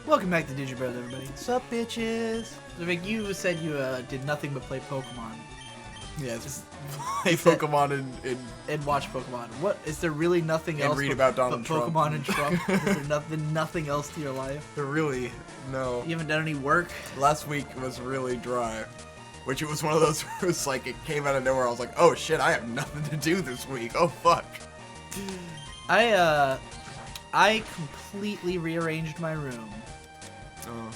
Welcome back to Digi, everybody. What's up, bitches? So, Vic, you said you did nothing but play Pokemon. Yeah, just play Pokemon and watch Pokemon. What is there really nothing else? And read about Donald Trump. Pokemon and Trump. Is there nothing else to your life? Really, no. You haven't done any work. Last week was really dry, which it was one of those where it was like it came out of nowhere. I was like, oh shit, I have nothing to do this week. Oh fuck. I completely rearranged my room.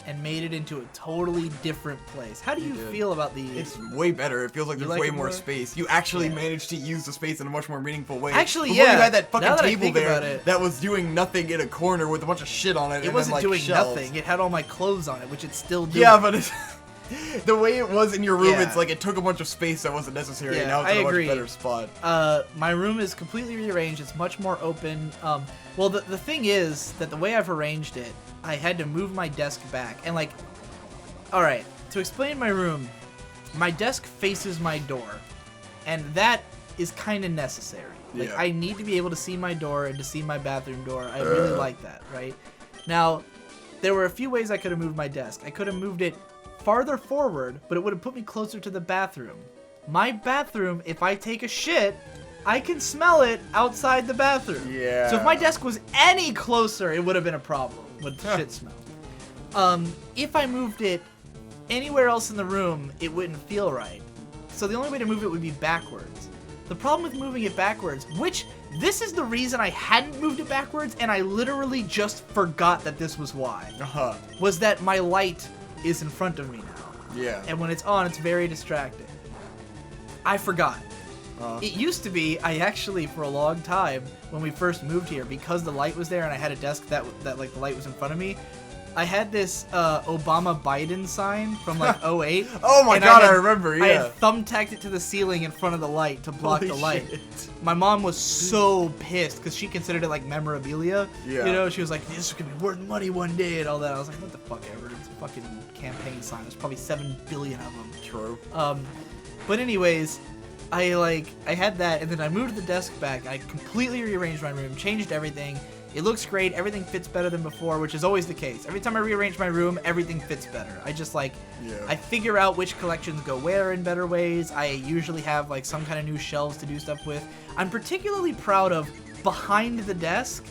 And made it into a totally different place. How do you feel about these? It's way better. It feels like there's way more space. You actually managed to use the space in a much more meaningful way. Actually, Before yeah. you had that fucking that table there that was doing nothing in a corner with a bunch of shit on it. It wasn't doing nothing. It had all my clothes on it, which it's still doing. Yeah, but it's the way it was in your room, it's like it took a bunch of space that wasn't necessary. Yeah, and now it's in a much better spot. My room is completely rearranged. It's much more open. Well, the thing is that the way I've arranged it, I had to move my desk back. And, like, alright, to explain my room, my desk faces my door. And that is kind of necessary. Like, I need to be able to see my door and to see my bathroom door. I really like that, right? Now, there were a few ways I could have moved my desk. I could have moved it farther forward, but it would have put me closer to the bathroom. My bathroom, if I take a shit, I can smell it outside the bathroom. Yeah. So if my desk was any closer, it would have been a problem with the shit smell. If I moved it anywhere else in the room, it wouldn't feel right. So the only way to move it would be backwards. The problem with moving it backwards, which this is the reason I hadn't moved it backwards, and I literally just forgot that this was why, was that my light is in front of me now. Yeah. And when it's on, it's very distracting. I forgot. It used to be, I actually, for a long time, when we first moved here, because the light was there and I had a desk that like, the light was in front of me, I had this Obama-Biden sign from, like, 08. Oh my god, I remember, yeah. I had thumbtacked it to the ceiling in front of the light to block the light. Shit. My mom was so pissed, because she considered it, like, memorabilia. Yeah. You know, she was like, this is going to be worth money one day and all that. I was like, what the fuck ever. It's a fucking campaign sign. There's probably 7 billion of them. True. But anyways, I had that, and then I moved the desk back. I completely rearranged my room, changed everything. It looks great. Everything fits better than before, which is always the case. Every time I rearrange my room, everything fits better. I just, like, I figure out which collections go where in better ways. I usually have, like, some kind of new shelves to do stuff with. I'm particularly proud of, behind the desk,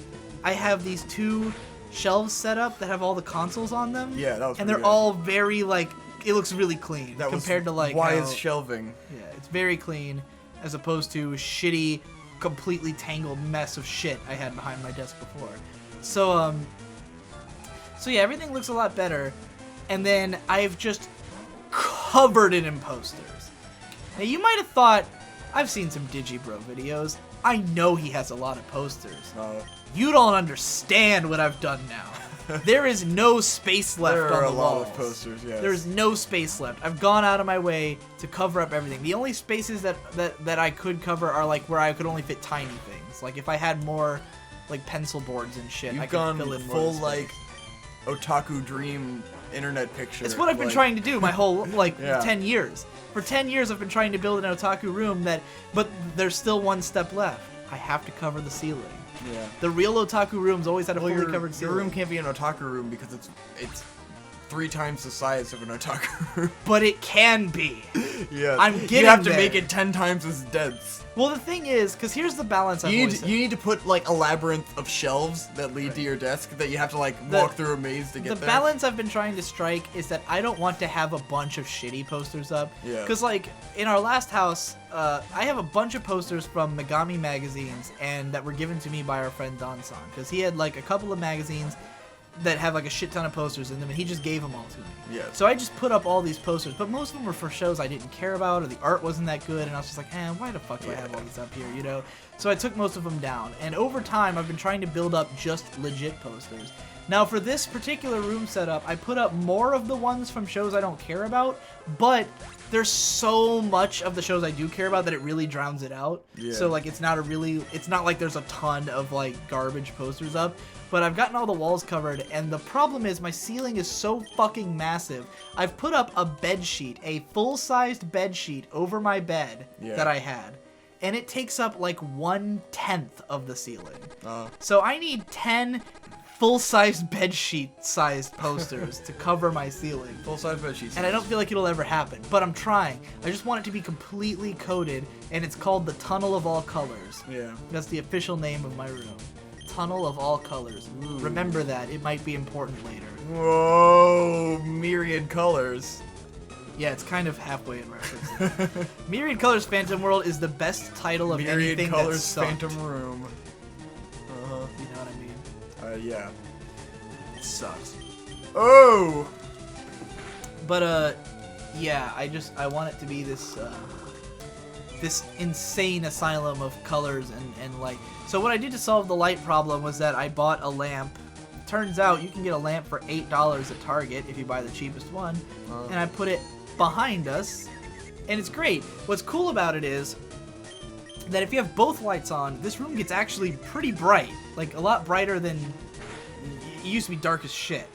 I have these 2 shelves set up that have all the consoles on them. Yeah, that was And they're all very, like, it looks really clean compared to, like, wise shelving. Yeah, it's very clean as opposed to shitty, completely tangled mess of shit I had behind my desk before. So yeah, everything looks a lot better. And then I've just covered it in posters. Now, you might have thought, I've seen some Digibro videos. I know he has a lot of posters. You don't understand what I've done now. There is no space left on the walls. There are a lot of posters, yes. There's no space left. I've gone out of my way to cover up everything. The only spaces that I could cover are, like, where I could only fit tiny things. Like, if I had more, like, pencil boards and shit, I could fill in more full, like, otaku dream internet picture. It's what I've been trying to do my whole, like, 10 years. For 10 years, I've been trying to build an otaku room but there's still one step left. I have to cover the ceiling. Yeah. The real otaku rooms always had a fully covered ceiling. Your room can't be an otaku room because it's 3 times the size of an otaku room. But it can be. Yeah. I'm getting there. You have to make it 10 times as dense. Well, the thing is, because here's the balance you need to put, like, a labyrinth of shelves that lead to your desk that you have to, like, walk through a maze to get there. The balance I've been trying to strike is that I don't want to have a bunch of shitty posters up. Yeah. Because, like, in our last house, I have a bunch of posters from Megami magazines and that were given to me by our friend Don-san. Because he had, like, a couple of magazines that have, like, a shit ton of posters in them, and he just gave them all to me. Yeah. So I just put up all these posters, but most of them were for shows I didn't care about, or the art wasn't that good, and I was just like, why the fuck do I have all these up here, you know? So I took most of them down, and over time, I've been trying to build up just legit posters. Now, for this particular room setup, I put up more of the ones from shows I don't care about, but there's so much of the shows I do care about that it really drowns it out. Yeah. So, like, it's not like there's a ton of, like, garbage posters up. But I've gotten all the walls covered, and the problem is my ceiling is so fucking massive. I've put up a bed sheet, a full-sized bed sheet over my bed that I had. And it takes up, like, 1/10 of the ceiling. So I need 10 full-size bedsheet-sized posters to cover my ceiling. Full-size bed sheets. And I don't feel like it'll ever happen, but I'm trying. I just want it to be completely coated, and it's called the Tunnel of All Colors. Yeah. That's the official name of my room. Tunnel of All Colors. Ooh. Remember that. It might be important later. Whoa, myriad colors. Yeah, it's kind of halfway in reference. Myriad Colors Phantom World is the best title of Myriad anything colors that's sucked. Phantom Room. You know what I mean? Yeah. It sucks. Oh! But, yeah, I want it to be this, this insane asylum of colors and light. So what I did to solve the light problem was that I bought a lamp. Turns out you can get a lamp for $8 at Target if you buy the cheapest one. And I put it behind us, and it's great. What's cool about it is that if you have both lights on, this room gets actually pretty bright. Like, a lot brighter than... It used to be dark as shit.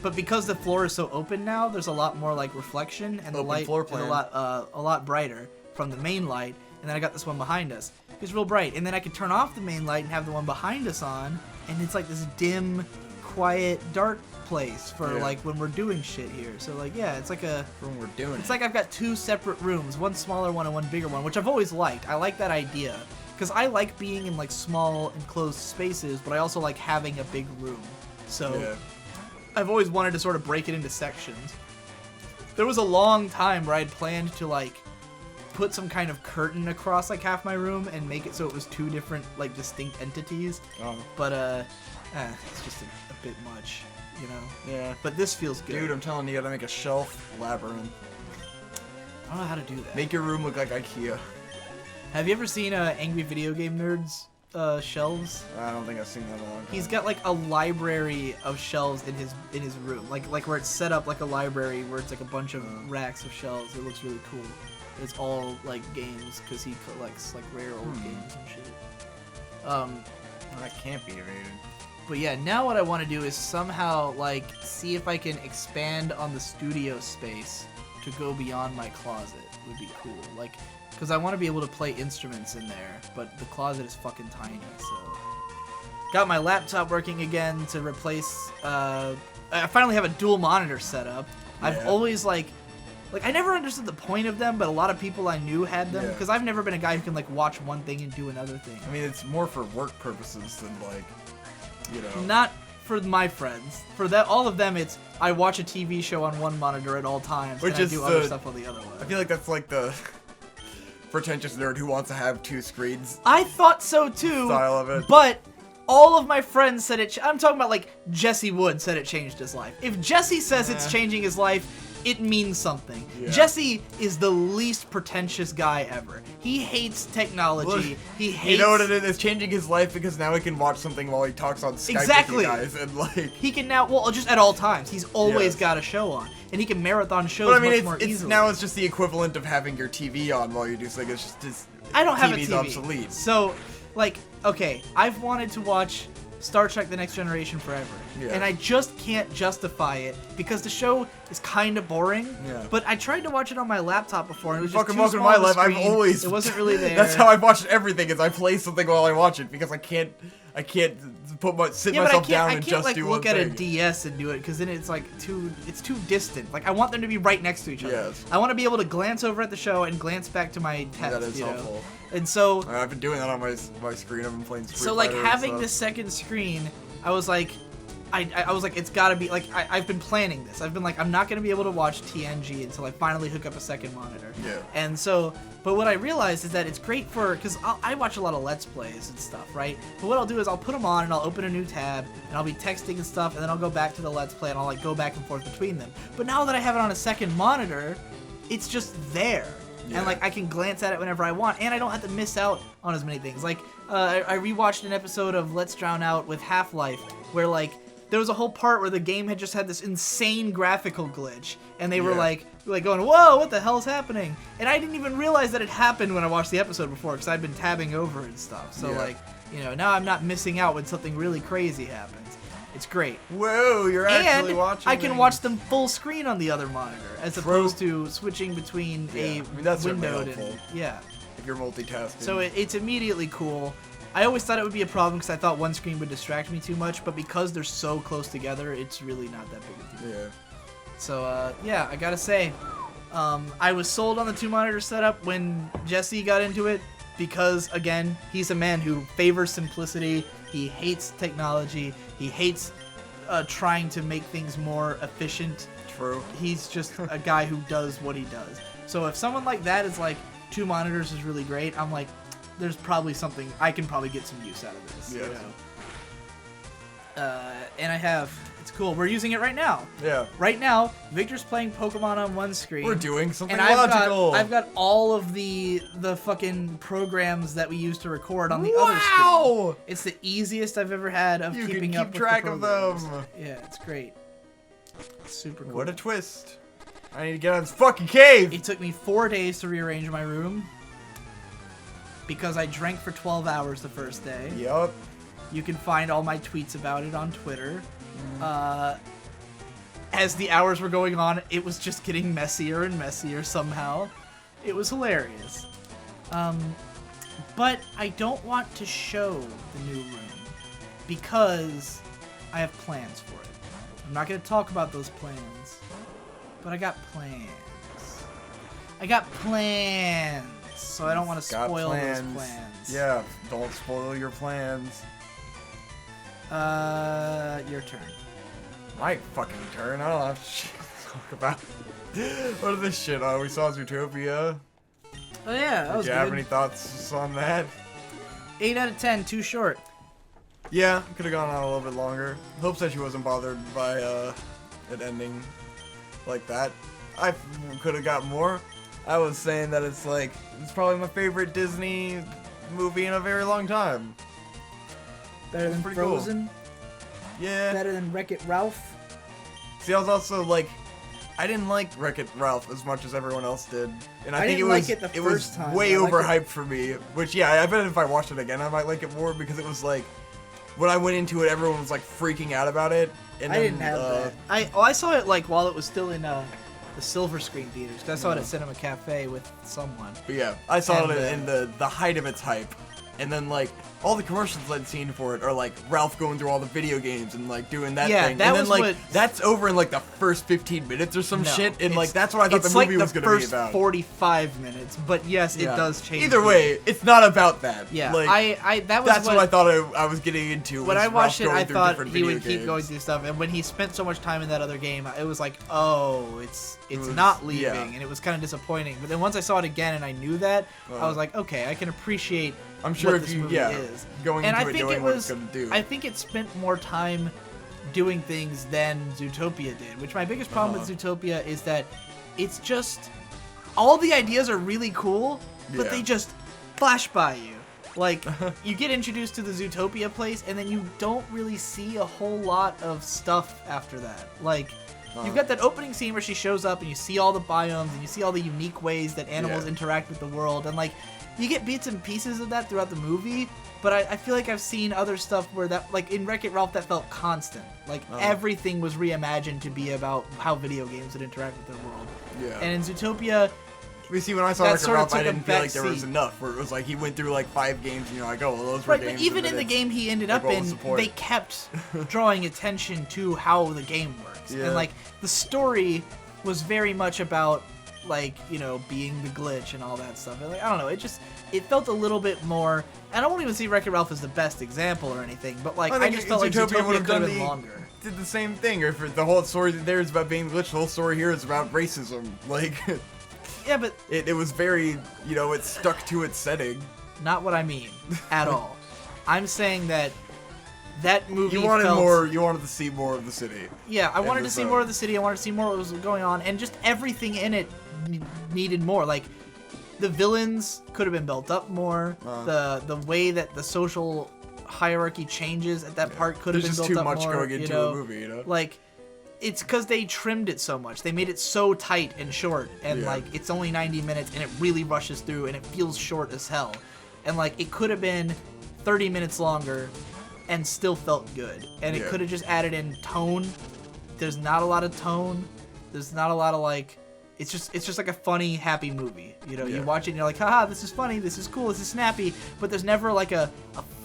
But because the floor is so open now, there's a lot more, like, reflection, and the light is a lot brighter from the main light. And then I got this one behind us. It's real bright. And then I could turn off the main light and have the one behind us on, and it's like this dim, quiet, dark place for like when we're doing shit here. So like, yeah, it's like a When we're doing it's like I've got two separate rooms, one smaller one and one bigger one, which I've always liked. I like that idea because I like being in like small enclosed spaces, but I also like having a big room. So I've always wanted to sort of break it into sections. There was a long time where I'd planned to like put some kind of curtain across like half my room and make it so it was two different like distinct entities. But it's just a bit much, you know. Yeah. But this feels good. Dude, I'm telling you, you gotta make a shelf labyrinth. I don't know how to do that. Make your room look like IKEA. Have you ever seen Angry Video Game Nerd's shelves? I don't think I've seen that in a long time. He's got like a library of shelves in his room, like where it's set up like a library where it's like a bunch of racks of shelves. It looks really cool. It's all like games because he collects like rare old games and shit. That can't be evaded. But yeah, now what I want to do is somehow like see if I can expand on the studio space to go beyond my closet. Would be cool, like, because I want to be able to play instruments in there, but the closet is fucking tiny. So got my laptop working again to replace. I finally have a dual monitor set up. I've always like I never understood the point of them, but a lot of people I knew had them because I've never been a guy who can like watch one thing and do another thing. I mean, it's more for work purposes than like, you know. Not for my friends. For that, all of them, it's I watch a TV show on one monitor at all times, Which and I is do other stuff on the other one. I feel like that's like the pretentious nerd who wants to have two screens I thought so too. style of it. But all of my friends said it. I'm talking about like Jesse Wood said it changed his life. If Jesse says it's changing his life, it means something. Yeah. Jesse is the least pretentious guy ever. He hates technology. He hates. You know what it is? It's changing his life because now he can watch something while he talks on Skype Exactly. with you guys, and like. He can now, well, just at all times. He's always got a show on, and he can marathon shows But I mean, much more easily. now it's just the equivalent of having your TV on while you do something. It's just I don't have a TV's TV. obsolete. So, like, okay, I've wanted to watch Star Trek The Next Generation forever. Yeah. And I just can't justify it because the show is kind of boring. Yeah. But I tried to watch it on my laptop before and it was just Fucking too welcome to small my of a life. I've screen. always. It wasn't really there. That's how I've watched everything. Is I play something while I watch it because I can't sit Yeah, but myself down I and can't just like do look one at thing. a DS and do it because then it's like too distant. Like I want them to be right next to each other. Yes. I want to be able to glance over at the show and glance back to my text. That is you know? helpful. And so I've been doing that on my screen. I've been playing Street so like Fighter and having stuff. this second screen, I was like, I was like, it's gotta be like I've been planning this. I've been like, I'm not gonna be able to watch TNG until I finally hook up a second monitor. Yeah. And so, but what I realized is that it's great for because I watch a lot of Let's Plays and stuff, right? But what I'll do is I'll put them on and I'll open a new tab and I'll be texting and stuff, and then I'll go back to the Let's Play and I'll like go back and forth between them. But now that I have it on a second monitor, it's just there. Yeah. And like I can glance at it whenever I want, and I don't have to miss out on as many things. Like I rewatched an episode of Let's Drown Out with Half-Life, where like there was a whole part where the game had just had this insane graphical glitch, and they were like going, "Whoa, what the hell's happening?" And I didn't even realize that it happened when I watched the episode before, because I'd been tabbing over and stuff. So like, you know, now I'm not missing out when something really crazy happens. It's great. Whoa, you're actually And watching. I can things. watch them full screen on the other monitor, as opposed to switching between I mean, that's certainly windowed helpful. and yeah. If you're multitasking. So it's immediately cool, I always thought it would be a problem because I thought one screen would distract me too much, but because they're so close together, it's really not that big a deal. Yeah. So, yeah, I gotta say, I was sold on the 2-monitor setup when Jesse got into it because, again, he's a man who favors simplicity. He hates technology. He hates trying to make things more efficient. True. He's just a guy who does what he does. So if someone like that is like, 2 monitors is really great, I'm like, there's probably something, I can probably get some use out of this. Yeah. You know? And I have, it's cool, we're using it right now. Yeah. Right now, Victor's playing Pokemon on one screen. We're doing something and logical. I've got all of the fucking programs that we use to record on the other screen. Wow! It's the easiest I've ever had of keeping up with track the of programs. them. Yeah, it's great. It's super cool. What a twist. I need to get out of this fucking cave! It took me 4 days to rearrange my room because I drank for 12 hours the first day. Yup. You can find all my tweets about it on Twitter. As the hours were going on, it was just getting messier and messier somehow. It was hilarious. But I don't want to show the new room because I have plans for it. I'm not going to talk about those plans, but I got plans. I got plans, so I don't want to spoil those plans. Yeah, don't spoil your plans. Your turn. My fucking turn. I don't have shit to talk about. What is this shit? We saw Zootopia. Oh yeah, that was Do you good. have any thoughts on that? 8 out of 10, too short. Yeah, could have gone on a little bit longer. Hopes that she wasn't bothered by it ending like that. I could have got more. I was saying that it's like, it's probably my favorite Disney movie in a very long time. Better than pretty cool. Frozen? Yeah. Better than Wreck-It Ralph? See, I was also like, I didn't like Wreck-It Ralph as much as everyone else did, and I think didn't it was like it the it first was time. way I liked overhyped for me. Which yeah, I bet if I watched it again, I might like it more because it was like when I went into it, everyone was like freaking out about it. And I then, didn't have that. I saw it like while it was still in the silver screen theaters. 'Cause I saw it at Cinema Cafe with someone. But yeah, I saw And, it in the height of its hype, and then like all the commercials I'd seen for it are like Ralph going through all the video games and like doing that Yeah, thing. that and then was like what- that's over in like the first 15 minutes or some No, shit, and like it's- that's what I thought the it's movie like was the gonna be first about. 45 minutes, but yes, it Yeah. does change. Either way, it's not about that. Yeah, like, that was that's what I thought I was getting into. When was I watched Ralph it, going I through thought different he would video keep games. going through stuff, and when he spent so much time in that other game, it was like, oh, it's was- not leaving, yeah. and it was kind of disappointing. But then once I saw it again and I knew that, I was like, okay, I can appreciate I'm sure what if this you movie is. going And into I it think knowing it what was, it's gonna do. I think it spent more time doing things than Zootopia did. Which my biggest problem with Zootopia is that it's just all the ideas are really cool, but Yeah. they just flash by you. Like, you get introduced to the Zootopia place, and then you don't really see a whole lot of stuff after that. Like, you've got that opening scene where she shows up, and you see all the biomes, and you see all the unique ways that animals Yeah. interact with the world, and, like, you get bits and pieces of that throughout the movie, but I feel like I've seen other stuff where that, like, in Wreck-It Ralph, that felt constant. Like, everything was reimagined to be about how video games would interact with their world. Yeah. And in Zootopia, We see when I saw that Wreck-It sort of Ralph, I took a didn't feel like there was backseat. enough. Where it was like he went through like 5 games, and you're like, oh, well, those were right, games. but even and in the minutes. game he ended Like, up what in, was the point? they kept drawing attention to how the game works. Yeah. And, like, the story was very much about, like, you know, being the glitch and all that stuff. And, like, I don't know, it felt a little bit more, and I won't even see Wreck-It Ralph as the best example or anything, but, like, I think just felt like Zootopia would have could have done been longer. Did the same thing, or if the whole story there is about being glitched, the whole story here is about racism. Like, Yeah, but it was very, you know, it stuck to its setting. not what I mean at all. I'm saying that movie You wanted felt, more. You wanted to see more of the city. Yeah, I wanted to this, see more of the city. I wanted to see more what was going on, and just everything in it needed more. Like, the villains could have been built up more. The way that the social hierarchy changes at that part could have There's been just built too up much more. going you into know? a movie, you know. Like, it's because they trimmed it so much. They made it so tight and short, and Yeah. like it's only 90 minutes, and it really rushes through, and it feels short as hell. And like it could have been 30 minutes longer, and still felt good. And it Yeah. could have just added in tone. There's not a lot of tone. There's not a lot of like. It's just like a funny, happy movie. You know, Yeah. you watch it and you're like, haha, this is funny, this is cool, this is snappy, but there's never like a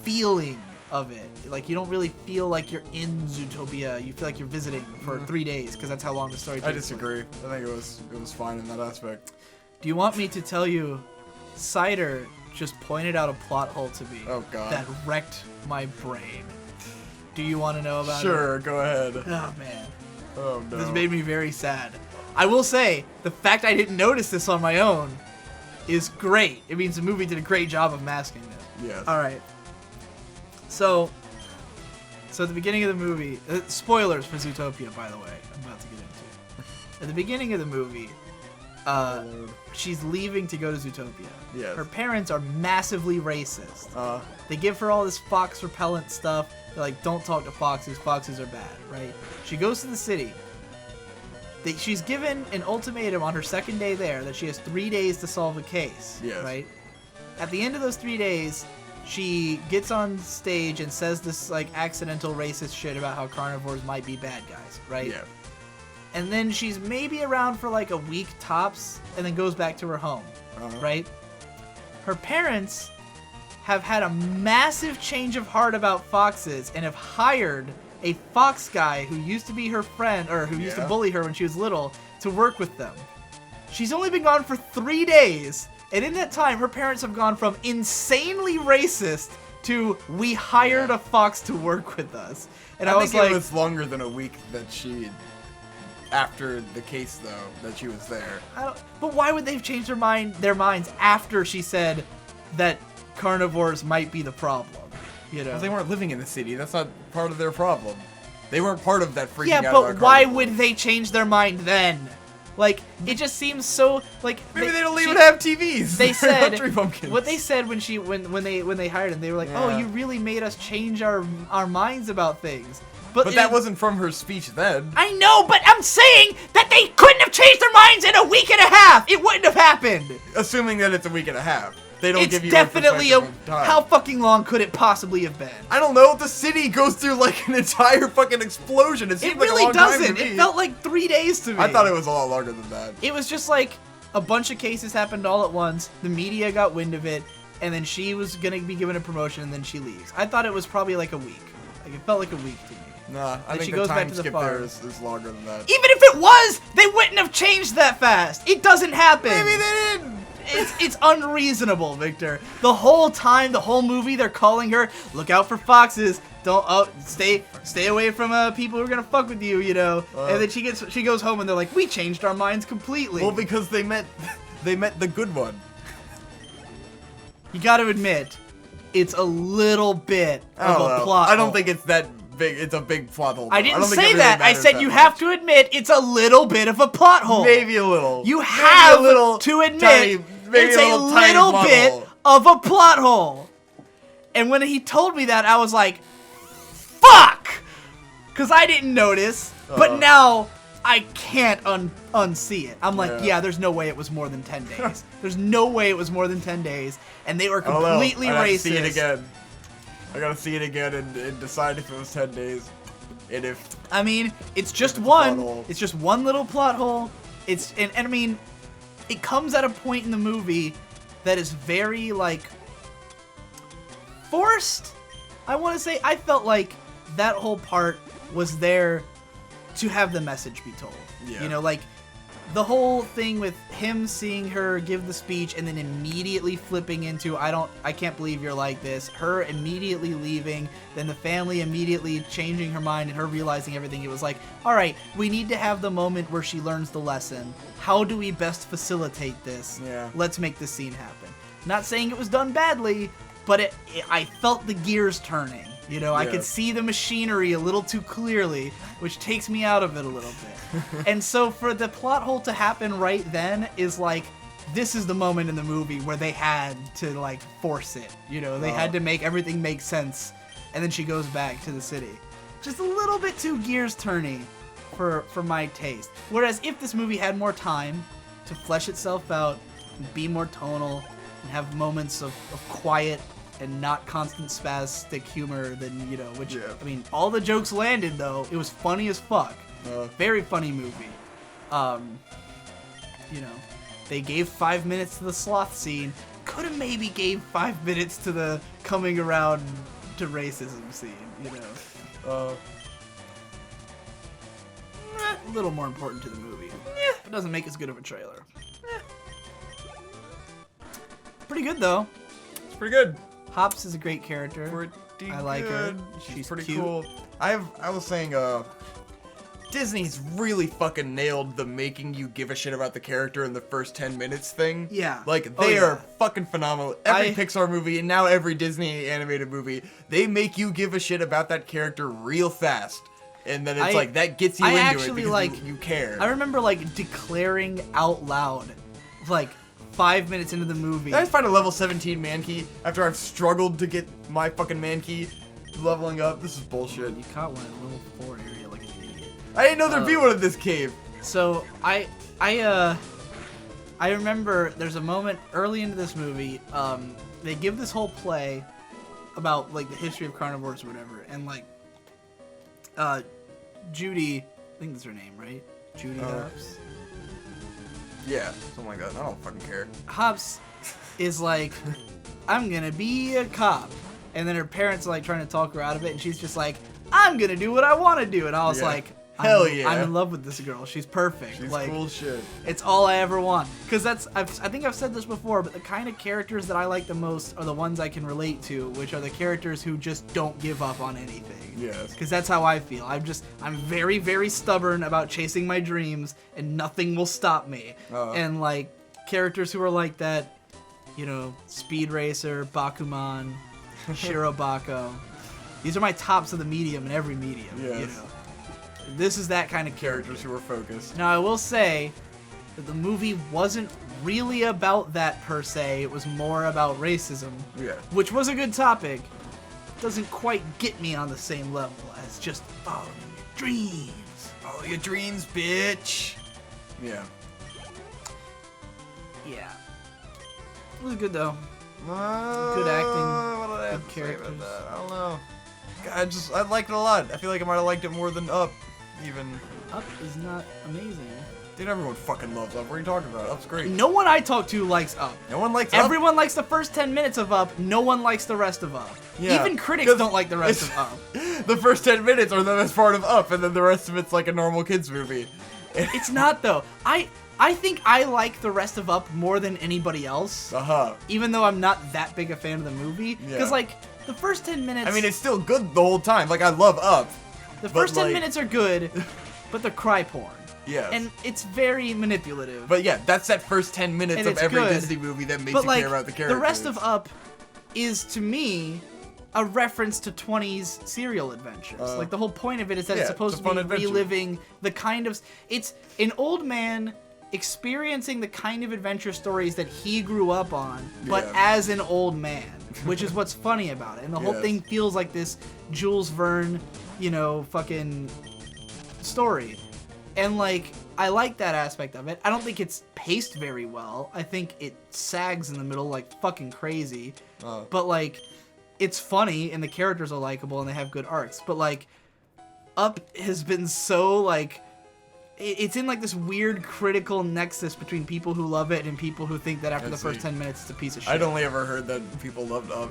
feeling of it. Like, you don't really feel like you're in Zootopia. You feel like you're visiting for 3 days, because that's how long the story takes. I disagree. I think it was fine in that aspect. Do you want me to tell you, Cider just pointed out a plot hole to me that wrecked my brain. Do you want to know about it? Sure, go ahead. Oh, man. Oh, no. This made me very sad. I will say, the fact I didn't notice this on my own is great. It means the movie did a great job of masking it. Yes. All right. So at the beginning of the movie, spoilers for Zootopia, by the way, I'm about to get into. At the beginning of the movie, she's leaving to go to Zootopia. Yes. Her parents are massively racist. They give her all this fox repellent stuff. They're like, don't talk to foxes. Foxes are bad, right? She goes to the city. She's given an ultimatum on her second day there that she has 3 days to solve the case. Yes. Right? At the end of those 3 days, she gets on stage and says this like accidental racist shit about how carnivores might be bad guys, right? Yeah. And then she's maybe around for like a week tops and then goes back to her home, right? Her parents have had a massive change of heart about foxes and have hired a fox guy who used to be her friend, or who used to bully her when she was little, to work with them. She's only been gone for 3 days, and in that time, her parents have gone from insanely racist to we hired a fox to work with us. And I was think like, it was longer than a week that she, after the case though, that she was there. But why would they have changed their minds after she said that carnivores might be the problem? You know, Because they weren't living in the city. That's not part of their problem. They weren't part of that freaking out yeah, about but why carnivores. would they change their mind then? Like, it just seems so like Maybe they don't even have TVs. They said Country pumpkins. what they said when they hired him. They were like, "Oh, you really made us change our minds about things." But that wasn't from her speech then. I know, but I'm saying that they couldn't have changed their minds in a week and a half. It wouldn't have happened. Assuming that it's a week and a half. They don't It's give you definitely a perspective of time. how fucking long could it possibly have been? I don't know. The city goes through like an entire fucking explosion. It seemed It like really a long time doesn't. to me. It felt like 3 days to me. I thought it was a lot longer than that. It was just like a bunch of cases happened all at once. The media got wind of it, and then she was gonna be given a promotion, and then she leaves. I thought it was probably like a week. Like, it felt like a week to me. Nah, I Then think she the goes back time to the skip farm. there is longer than that. Even if it was, they wouldn't have changed that fast. It doesn't happen. Maybe they didn't. It's unreasonable, Victor. The whole time, the whole movie, they're calling her, look out for foxes. Don't stay away from people who are gonna fuck with you, you know. And then she goes home and they're like, we changed our minds completely. Well, because they met the good one. You got to admit, it's a little bit of a plot. I don't hole. think it's that big. It's a big plot hole. I though. didn't don't think say it really that. I matters said that you much. have to admit it's a little bit of a plot hole. Maybe a little. You Maybe have a little to admit tiny, maybe it's a a little, tiny little plot bit hole. of a plot hole. And when he told me that, I was like, fuck! Because I didn't notice, but now I can't unsee it. I'm like, yeah, there's no way it was more than 10 days. There's no way it was more than 10 days. And they were completely I racist. see it again. I gotta see it again and decide if it was 10 days. And if... I mean, it's just It's a plot one. hole. It's just one little plot hole. And I mean, it comes at a point in the movie that is very, like, forced. I want to say, I felt like that whole part was there to have the message be told. Yeah. You know, like, the whole thing with him seeing her give the speech and then immediately flipping into, I can't believe you're like this, her immediately leaving, then the family immediately changing her mind and her realizing everything. It was like, all right, we need to have the moment where she learns the lesson. How do we best facilitate this? Yeah. Let's make this scene happen. Not saying it was done badly, but I felt the gears turning. You know, I could see the machinery a little too clearly, which takes me out of it a little bit. And so for the plot hole to happen right then is like, this is the moment in the movie where they had to, like, force it. You know, they had to make everything make sense. And then she goes back to the city. Just a little bit too gears turning for my taste. Whereas if this movie had more time to flesh itself out, and be more tonal, and have moments of quiet and not constant spastic humor, then, you know, which, I mean, all the jokes landed, though. It was funny as fuck. Very funny movie. you know, they gave 5 minutes to the sloth scene. Could have maybe gave 5 minutes to the coming around to racism scene, you know. A little more important to the movie. It doesn't make as good of a trailer. Pretty good though. It's pretty good. Hops is a great character. Pretty I like her. good. She's pretty cute. cool. I was saying, Disney's really fucking nailed the making you give a shit about the character in the first 10 minutes thing. Yeah. Like, Oh, they yeah. are fucking phenomenal. Every Pixar movie, and now every Disney animated movie, they make you give a shit about that character real fast. And then it's like, that gets you I into actually, it because like, you care. I remember, like, declaring out loud, like, 5 minutes into the movie. Did I find a level 17 man key after I've struggled to get my fucking man key leveling up? This is bullshit. You caught one in level 4 area like an idiot. I didn't know there'd be one in this cave. So, I remember there's a moment early into this movie, they give this whole play about, like, the history of carnivores or whatever, and, like, Judy, I think that's her name, right? Judy Hops? Yeah, something like that. I don't fucking care. Hops is like, I'm gonna be a cop. And then her parents are like trying to talk her out of it, and she's just like, I'm gonna do what I want to do. And I was like, Hell yeah. I'm in love with this girl. She's perfect. She's like, cool shit. It's all I ever want. Because I think I've said this before, but the kind of characters that I like the most are the ones I can relate to, which are the characters who just don't give up on anything. Yes. Because that's how I feel. I'm very, very stubborn about chasing my dreams, and nothing will stop me. And, like, characters who are like that, you know, Speed Racer, Bakuman, Shirobako. These are my tops of the medium in every medium, Yes. you know. This is that kind of Characters who are focused. Now, I will say that the movie wasn't really about that per se. It was more about racism, which was a good topic. Doesn't quite get me on the same level as just following your dreams. Follow your dreams, bitch. Yeah. Yeah. It was good, though. Good acting, What did I have good to say about characters. that? I don't know. I liked it a lot. I feel like I might have liked it more than Up, even. Up is not amazing. Dude, everyone fucking loves Up. What are you talking about? Up's great. No one I talk to likes Up. No one likes Up. Everyone likes the first 10 minutes of Up. No one likes the rest of Up. Yeah, Even critics don't like the rest of Up. The first 10 minutes are the best part of Up, and then the rest of it's like a normal kids movie. It's not, though. I think I like the rest of Up more than anybody else. Even though I'm not that big a fan of the movie. Because, like, the first 10 minutes... I mean, it's still good the whole time. Like, I love Up. The first 10 minutes are good, but they're cry porn. Yes. And it's very manipulative. But yeah, that's that first 10 minutes And of it's every good. Disney movie that makes But, you like, care about the characters. the rest of Up is, to me, a reference to 20s serial adventures. Like, the whole point of it is that it's supposed it's a to fun be adventure. reliving the kind of... It's an old man experiencing the kind of adventure stories that he grew up on, but as an old man, which is what's funny about it. And the whole thing feels like this Jules Verne, you know, fucking story. And, like, I like that aspect of it. I don't think it's paced very well. I think it sags in the middle like fucking crazy. But, like, it's funny, and the characters are likable, and they have good arcs. But, like, Up has been so, like... It's in, like, this weird critical nexus between people who love it and people who think that after the first 10 minutes it's a piece of shit. I'd only ever heard that people loved Up.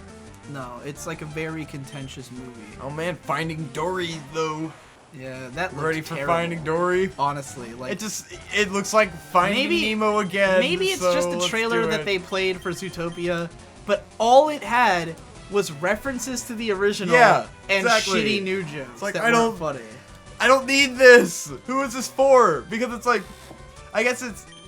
No, it's, like, a very contentious movie. Oh, man, Finding Dory, though. Yeah, that looks Ready for terrible. Finding Dory? Honestly, like... It looks like Finding Nemo again. Maybe it's so just a let's trailer do that it. they played for Zootopia, but all it had was references to the original and exactly. shitty new jokes It's like, that I weren't don't- funny. I don't need this. Who is this for? Because it's like, I guess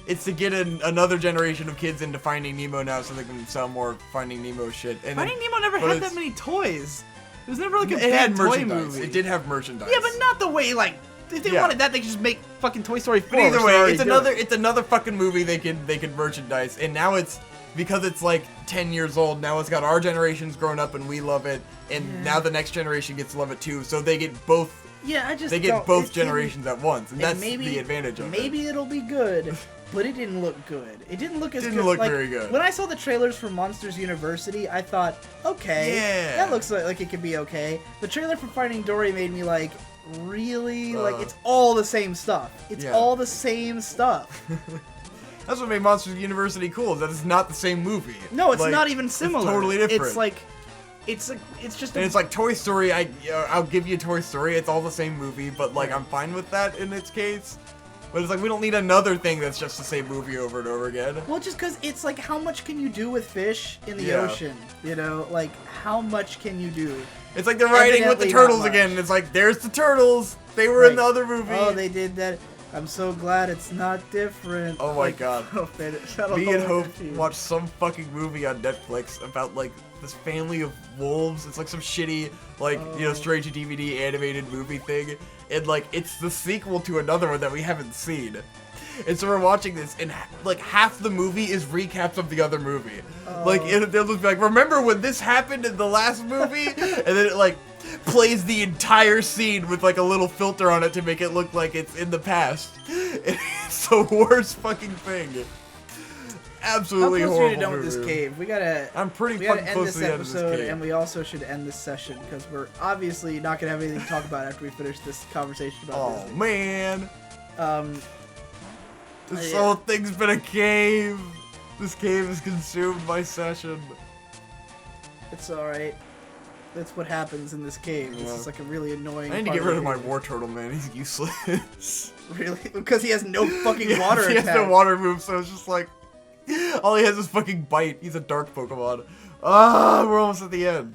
it's to get another generation of kids into Finding Nemo now, so they can sell more Finding Nemo shit. And Finding Nemo never but had it's- that many toys. It was never like a It big had toy merchandise. movie. It did have merchandise. Yeah, but not the way, like, if they wanted that, they could just make fucking Toy Story 4. But either so way, they already it's do another it. it's another fucking movie they could merchandise, and now it's because it's like 10 years old. Now it's got our generations grown up and we love it, and now the next generation gets to love it too. So they get both. Yeah, I just They get both generations at once, and that's the advantage of it. Maybe it'll be good, but it didn't look good. It didn't look as good. Didn't look like, very good. When I saw the trailers for Monsters University, I thought, okay, that looks like it could be okay. The trailer for Finding Dory made me like, really? Like, it's all the same stuff. It's all the same stuff. That's what made Monsters University cool. Is that it's not the same movie. No, it's Like, not even similar. It's totally different. It's like, it's just. And it's like Toy Story. I'll give you Toy Story. It's all the same movie, but like I'm fine with that in its case. But it's like we don't need another thing that's just the same movie over and over again. Well, just because it's like, how much can you do with fish in the ocean? You know, like how much can you do? It's like they're riding with the Evidently turtles not much. again. And it's like there's the turtles. They were in the other movie. Oh, they did that. I'm so glad it's not different. Oh my god. Me and Hope watched some fucking movie on Netflix about like this family of wolves. It's like some shitty, like, you know, straight to DVD animated movie thing. And like, it's the sequel to another one that we haven't seen. And so we're watching this, and like half the movie is recaps of the other movie. Like, they'll just be like, remember when this happened in the last movie? And then it like plays the entire scene with like a little filter on it to make it look like it's in the past. It's the worst fucking thing. Absolutely How close horrible are you to done with movie. this cave? We gotta. I'm pretty We gotta fucking end close this to the end of episode, this cave. and we also should end this session because we're obviously not gonna have anything to talk about after we finish this conversation about Oh Disney. man, this Yeah. whole thing's been a cave. This cave has consumed my session. It's all right. That's what happens in this cave. Yeah. This is like a really annoying. I need to part get rid of the my game. war turtle, man. He's useless. Really? Because he has no fucking Yes, water he attack. has no water move, so it's just like all he has is fucking bite. He's a dark Pokemon. Ah, we're almost at the end.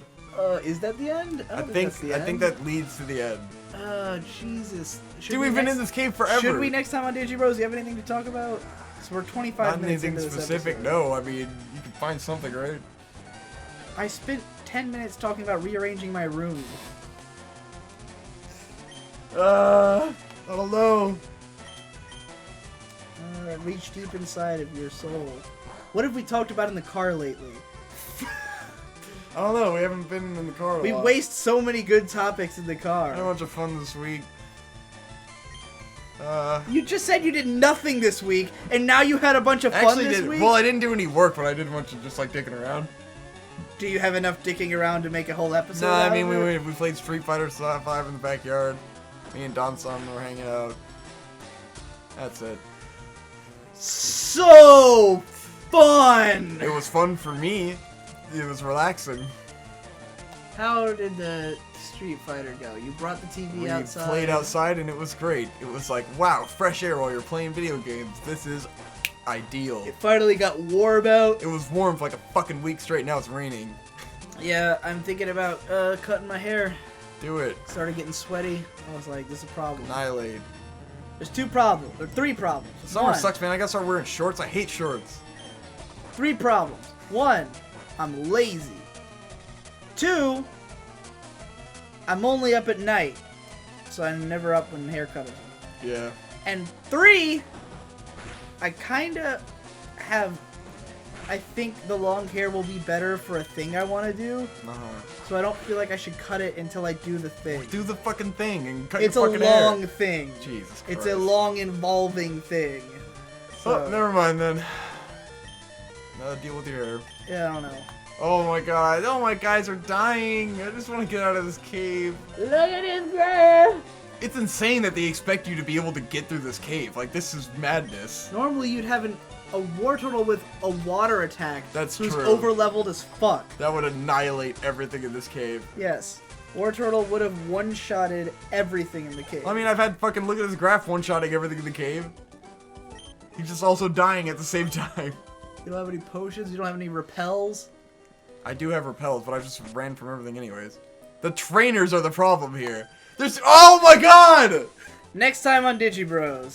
Is that the end? I don't think that's the I think end. that leads to the end. Jesus. Should Dude, we we've been next- in this cave forever. Should we next time on Digi Bros? Do you have anything to talk about? So we're 25 Not minutes anything into this specific. episode. No, I mean you can find something, right? I spent 10 minutes talking about rearranging my room. I don't know. Reach deep inside of your soul. What have we talked about in the car lately? I don't know. We haven't been in the car a We lot. waste so many good topics in the I had a car. bunch of fun this week. You just said you did nothing this week, and now you had a bunch of fun Actually this did. week? Well, I didn't do any work, but I did a bunch of just like dicking around. Do you have enough dicking around to make a whole episode No, I out mean of it? we played Street Fighter 5 in the backyard. Me and Don Son were hanging out. That's it. So fun! It was fun for me. It was relaxing. How did the Street Fighter go? You brought the TV We outside. played outside and it was great. It was like, wow, fresh air while you're playing video games. This is ideal. It finally got warm out. It was warm for like a fucking week straight. Now it's raining. Yeah, I'm thinking about cutting my hair. Do it. Started getting sweaty. I was like, this is a problem. Annihilate. There's two problems. Or three problems. Summer One, sucks, man. I gotta start wearing shorts. I hate shorts. 3 problems. 1, I'm lazy. 2, I'm only up at night. So I'm never up when haircut is on. Yeah. And 3, I kinda have... I think the long hair will be better for a thing I want to do. So I don't feel like I should cut it until I do the thing. Do the fucking thing and cut It's a your fucking hair. long thing. Jesus Christ. It's a long involving thing. So, Oh, never mind then. Deal with your hair. yeah, I don't know. Oh my god. Oh my guys are dying. I just want to get out of this cave. Look at this graph! It's insane that they expect you to be able to get through this cave. Like, this is madness. Normally you'd have a war turtle with a water attack. That's who's true. over leveled as fuck. That would annihilate everything in this cave. Yes. War turtle would have one-shotted everything in the cave. I mean, I've had fucking look at this graph one-shotting everything in the cave. He's just also dying at the same time. You don't have any potions? You don't have any repels? I do have repels, but I just ran from everything anyways. The trainers are the problem here. There's- Oh my god! Next time on Digi Bros.